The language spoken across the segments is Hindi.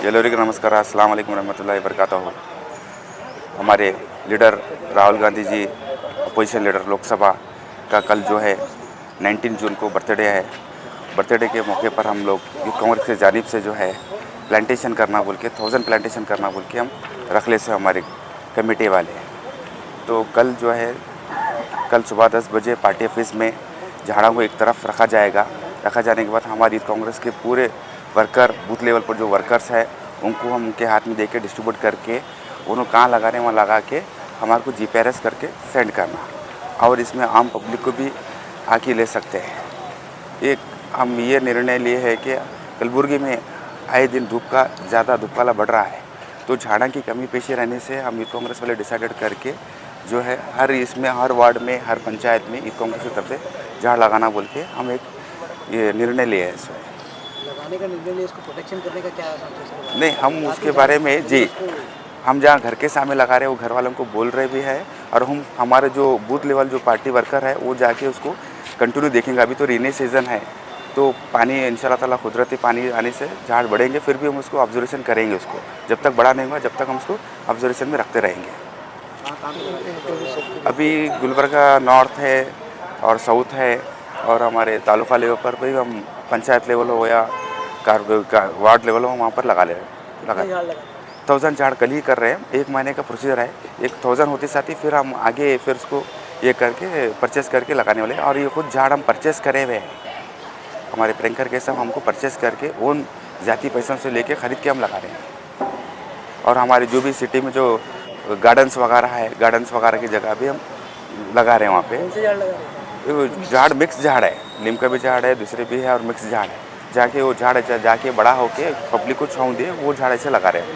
जलोरी का नमस्कार, अस्सलाम वालेकुम रहमतुल्लाहि वबरकातुहू। हमारे leader Rahul Gandhi ji, opposition leader Lok Sabha का कल जो है 19 जून को बर्थडे है। बर्थडे के मौके पर हम लोग यूथ कांग्रेस की जानिब से जो है प्लांटेशन करना बोल के 1000 प्लांटेशन करना बोल के हम रखले से हमारे कमेटी वाले। तो कल जो है कल सुबह 10 बजे पार्टी ऑफिस में झाड़ों को एक तरफ रखा जाएगा। रखा जाने के बाद हमारी यूथ कांग्रेस के पूरे वर्कर, बूथ लेवल पर जो वर्कर्स है उनको हम उनके हाथ में देके डिस्ट्रीब्यूट करके उन्होंने कहाँ लगा रहे हैं वहाँ लगा के हमारे को जीपीआरएस करके सेंड करना। और इसमें आम पब्लिक को भी आके ले सकते हैं। एक हम ये निर्णय लिए है कि कलबुर्गी में आए दिन ज़्यादा धूप काला बढ़ रहा है, तो झाड़ा की कमी पेशी रहने से हम यूथ कांग्रेस वाले डिसाइडेड करके जो है हर वार्ड में, हर पंचायत में यूथ कांग्रेस की तरफ से झाड़ लगाना बोल के हम एक ये निर्णय लिए है। इसमें लगाने का निर्णय लिया, इसको प्रोटेक्शन करने का क्या नहीं, हम उसके बारे में जी हम जहाँ घर के सामने लगा रहे हैं वो घर वालों को बोल रहे भी है, और हम हमारे जो बूथ लेवल जो पार्टी वर्कर है वो जाके उसको कंटिन्यू देखेंगे। अभी तो रेनी सीज़न है, तो पानी इंशाल्लाह ताला कुदरती पानी आने से झाड़ बढ़ेंगे, फिर भी हम उसको ऑब्जर्वेशन करेंगे। उसको जब तक बड़ा नहीं हुआ जब तक हम उसको ऑब्जर्वेशन में रखते रहेंगे। अभी गुलबर्गा नॉर्थ है और साउथ है, और हमारे तालुका लेवल पर भी हम पंचायत लेवल हो या वार्ड लेवल हो वहाँ पर लगा 1000 झाड़ कल ही कर रहे हैं। 1 महीने का प्रोसीजर है। 1000 होते साथ ही फिर हम आगे फिर उसको ये करके परचेस करके लगाने वाले हैं। और ये खुद झाड़ हम परचेस करे हुए हैं, हमारे प्रियंकर के सब हमको परचेस करके उन जाति पैसों से लेके ख़रीद के हम लगा रहे हैं। और हमारे जो भी सिटी में जो गार्डन्स वगैरह है, गार्डन्स वगैरह की जगह भी हम लगा रहे हैं। वहाँ पे झाड़ मिक्स झाड़ है, नीम का भी झाड़ है, दूसरे भी है और मिक्स झाड़ है। जाके वो झाड़ जाके बड़ा होके पब्लिक को छाँव दे, वो झाड़ ऐसे लगा रहे हैं।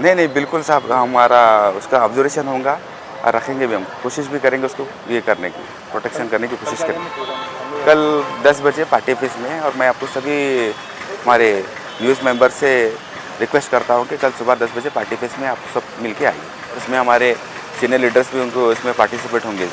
नहीं, बिल्कुल साहब, हमारा उसका ऑब्जर्वेशन होगा और रखेंगे भी, हम कोशिश भी करेंगे उसको ये करने की, प्रोटेक्शन करने की कोशिश करेंगे। कल 10 बजे पार्टी ऑफिस में, और मैं आपको सभी हमारे न्यूज़ मेंबर से रिक्वेस्ट करता हूँ कि कल सुबह 10 बजे पार्टी ऑफिस में आप सब मिल के आइए। इसमें हमारे सीनियर लीडर्स भी उनको इसमें पार्टिसिपेट होंगे।